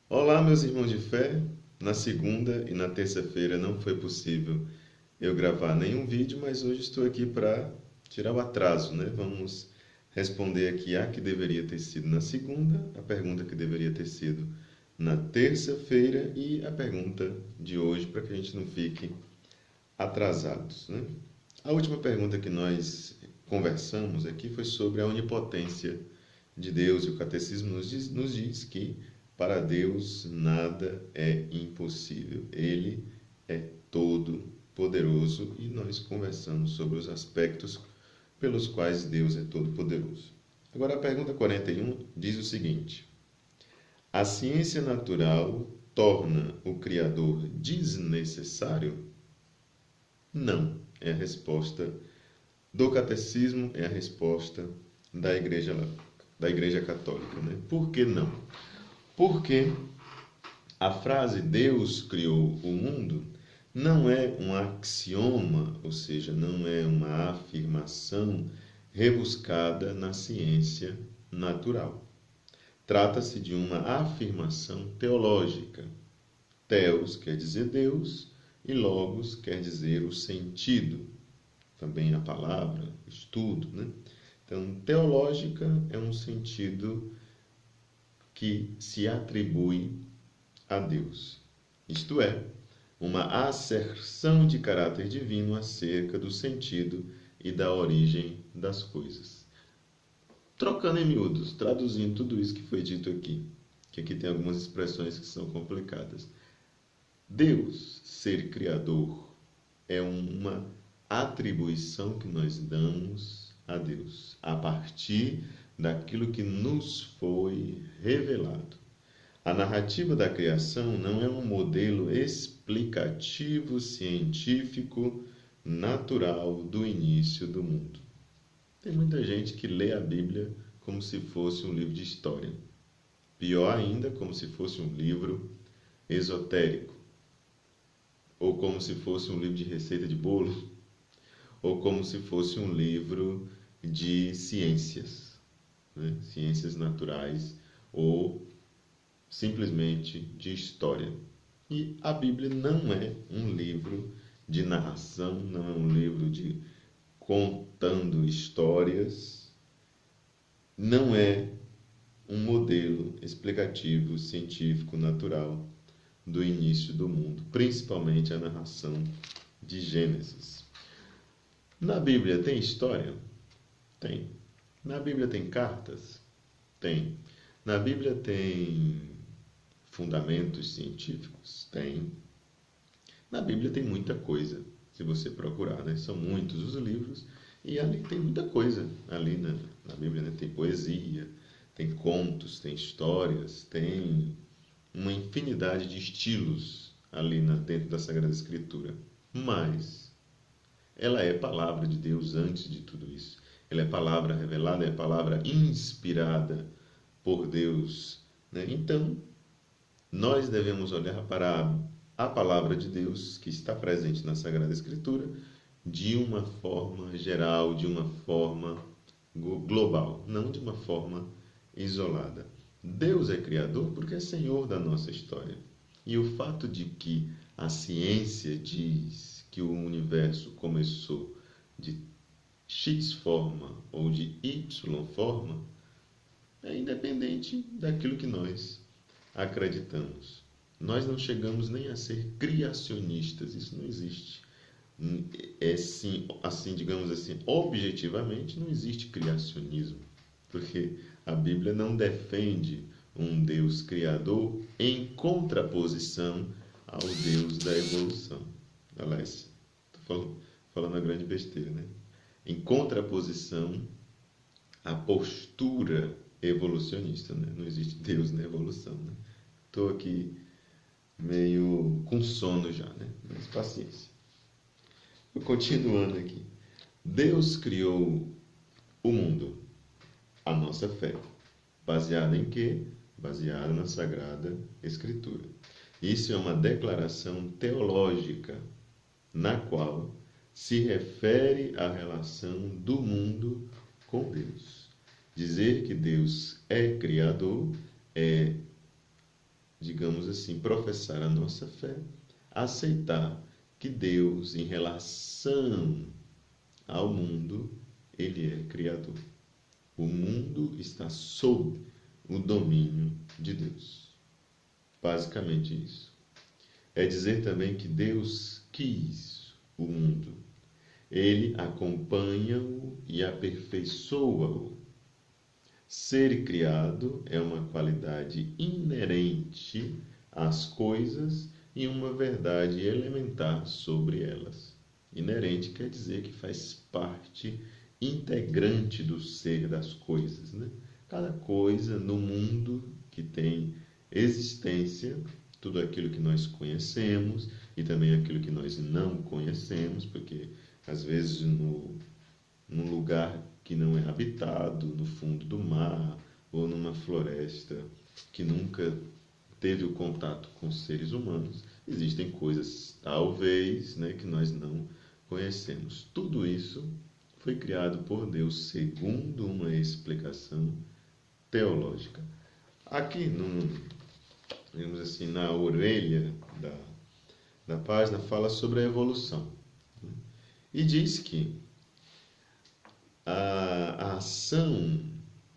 Olá, meus irmãos de fé. Na segunda e na terça-feira não foi possível eu gravar nenhum vídeo, mas hoje estou aqui para tirar o atraso, né? Vamos responder aqui a que deveria ter sido na segunda, a pergunta que deveria ter sido na terça-feira e a pergunta de hoje, para que a gente não fique atrasados, né? A última pergunta que nós conversamos aqui foi sobre a onipotência de Deus, e o catecismo nos diz que para Deus nada é impossível. Ele é todo poderoso e nós conversamos sobre os aspectos pelos quais Deus é todo poderoso. Agora a pergunta 41 diz o seguinte: a ciência natural torna o Criador desnecessário? Não, é a resposta do catecismo, é a resposta da igreja católica, né? Por que não? Porque a frase Deus criou o mundo não é um axioma, ou seja, não é uma afirmação rebuscada na ciência natural. Trata-se de uma afirmação teológica. Theos quer dizer Deus e logos quer dizer o sentido, também a palavra, estudo, né? Então, teológica é um sentido que se atribui a Deus. Isto é, uma asserção de caráter divino acerca do sentido e da origem das coisas. Trocando em miúdos, traduzindo tudo isso que foi dito aqui, que aqui tem algumas expressões que são complicadas. Deus, ser criador, é uma atribuição que nós damos a Deus, a partir daquilo que nos foi revelado. A narrativa da criação não é um modelo explicativo científico natural do início do mundo. Tem muita gente que lê a Bíblia como se fosse um livro de história. Pior ainda, como se fosse um livro esotérico. Ou como se fosse um livro de receita de bolo. Ou como se fosse um livro de ciências, né? Ciências naturais ou simplesmente de história. E a Bíblia não é um livro de narração, não é um livro de contando histórias, não é um modelo explicativo, científico, natural do início do mundo, principalmente a narração de Gênesis. Na Bíblia tem história? Tem. Na Bíblia tem cartas? Tem. Na Bíblia tem fundamentos científicos? Tem. Na Bíblia tem muita coisa, se você procurar, né? São muitos os livros e ali tem muita coisa. Ali na Bíblia, né? Tem poesia, tem contos, tem histórias, tem uma infinidade de estilos ali dentro da Sagrada Escritura. Mas ela é palavra de Deus antes de tudo isso. Ela é palavra revelada, é palavra inspirada por Deus, né? Então, nós devemos olhar para a palavra de Deus que está presente na Sagrada Escritura de uma forma geral, de uma forma global, não de uma forma isolada. Deus é criador porque é Senhor da nossa história. E o fato de que a ciência diz que o universo começou de X forma ou de Y forma é independente daquilo que nós acreditamos. Nós não chegamos nem a ser criacionistas, isso não existe. É sim, assim, digamos assim, objetivamente não existe criacionismo, porque a Bíblia não defende um Deus criador em contraposição ao Deus da evolução. Aliás, estou falando a grande besteira, né? Em contraposição à postura evolucionista, né? Não existe Deus na evolução, né? Estou aqui meio com sono já, né? Mas paciência. Continuando aqui. Deus criou o mundo, a nossa fé. Baseada em quê? Baseada na Sagrada Escritura. Isso é uma declaração teológica na qual se refere à relação do mundo com Deus. Dizer que Deus é criador é digamos assim, professar a nossa fé, aceitar que Deus, em relação ao mundo, ele é criador. O mundo está sob o domínio de Deus. Basicamente isso. É dizer também que Deus quis o mundo. Ele acompanha-o e aperfeiçoa-o. Ser criado é uma qualidade inerente às coisas e uma verdade elementar sobre elas. Inerente quer dizer que faz parte integrante do ser das coisas, né? Cada coisa no mundo que tem existência, tudo aquilo que nós conhecemos e também aquilo que nós não conhecemos, porque às vezes num lugar que não é habitado, no fundo do mar ou numa floresta que nunca teve o contato com seres humanos, existem coisas talvez, né, que nós não conhecemos. Tudo isso foi criado por Deus segundo uma explicação teológica. Aqui, digamos assim, na orelha da página, fala sobre a evolução. E diz que a ação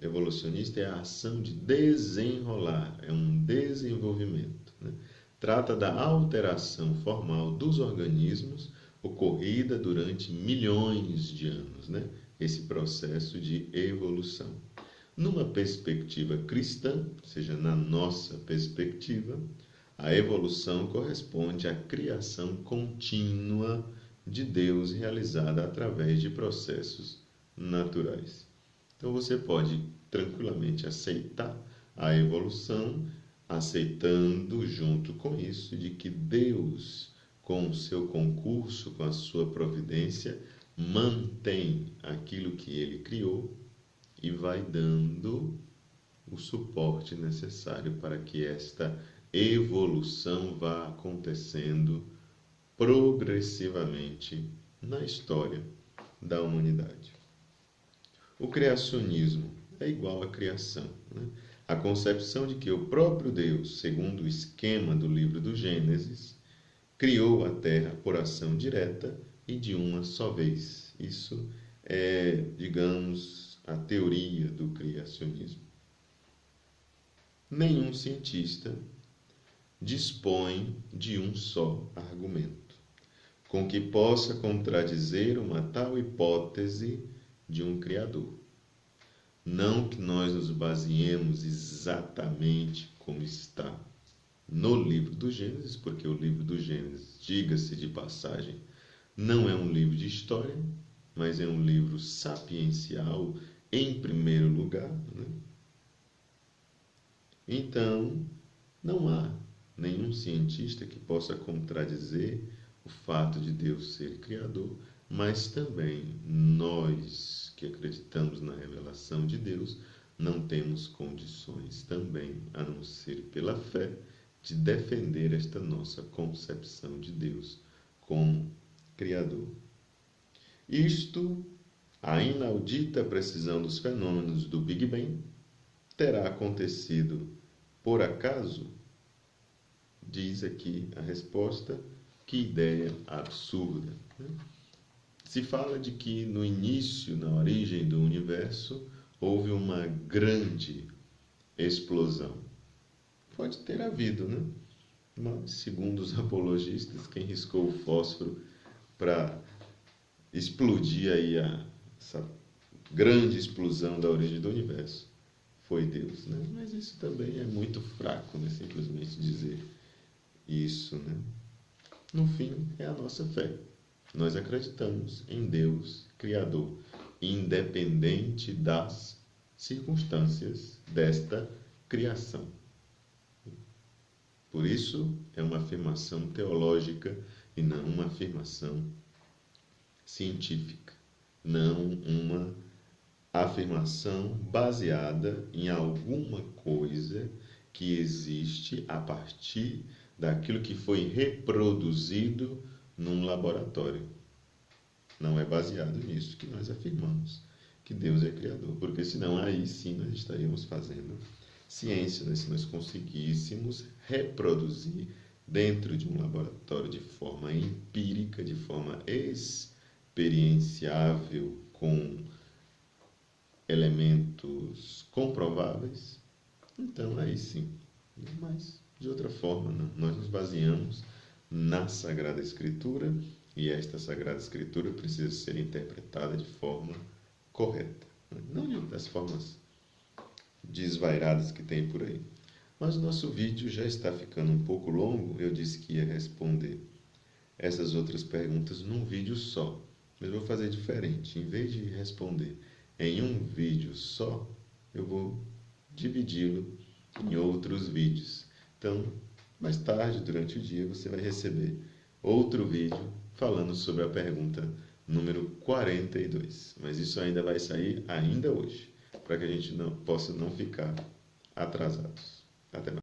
evolucionista é a ação de desenrolar, é um desenvolvimento, né? Trata da alteração formal dos organismos ocorrida durante milhões de anos, né? Esse processo de evolução. Numa perspectiva cristã, ou seja, na nossa perspectiva, a evolução corresponde à criação contínua de Deus realizada através de processos naturais. Então você pode tranquilamente aceitar a evolução, aceitando junto com isso de que Deus, com o seu concurso, com a sua providência, mantém aquilo que ele criou e vai dando o suporte necessário para que esta evolução vá acontecendo progressivamente na história da humanidade. O criacionismo é igual à criação, né? A concepção de que o próprio Deus, segundo o esquema do livro do Gênesis, criou a terra por ação direta e de uma só vez. Isso é, digamos, a teoria do criacionismo. Nenhum cientista dispõe de um só argumento com que possa contradizer uma tal hipótese de um Criador. Não que nós nos baseemos exatamente como está no livro do Gênesis, porque o livro do Gênesis, diga-se de passagem, não é um livro de história, mas é um livro sapiencial em primeiro lugar, né? Então, não há nenhum cientista que possa contradizer o fato de Deus ser criador, mas também nós que acreditamos na revelação de Deus não temos condições também, a não ser pela fé, de defender esta nossa concepção de Deus como criador. Isto, a inaudita precisão dos fenômenos do Big Bang, terá acontecido por acaso? Diz aqui a resposta, que ideia absurda, né? Se fala de que no início, na origem do universo, houve uma grande explosão. Pode ter havido, né? Mas, segundo os apologistas, quem riscou o fósforo para explodir aí essa grande explosão da origem do universo foi Deus, né? Mas isso também é muito fraco, né? Simplesmente dizer isso, né? No fim, é a nossa fé. Nós acreditamos em Deus Criador, independente das circunstâncias desta criação. Por isso, é uma afirmação teológica e não uma afirmação científica, não uma afirmação baseada em alguma coisa que existe a partir daquilo que foi reproduzido num laboratório. Não é baseado nisso que nós afirmamos que Deus é criador, porque senão aí sim nós estaríamos fazendo ciência, né? Se nós conseguíssemos reproduzir dentro de um laboratório de forma empírica, de forma experienciável, com elementos comprováveis, então aí sim. Mas, de outra forma, não. Nós nos baseamos na Sagrada Escritura e esta Sagrada Escritura precisa ser interpretada de forma correta, não das formas desvairadas que tem por aí. Mas o nosso vídeo já está ficando um pouco longo. Eu disse que ia responder essas outras perguntas num vídeo só, mas vou fazer diferente. Em vez de responder em um vídeo só, eu vou dividi-lo em outros vídeos. Então, mais tarde, durante o dia, você vai receber outro vídeo falando sobre a pergunta número 42. Mas isso ainda vai sair ainda hoje, para que a gente possa não ficar atrasados. Até mais.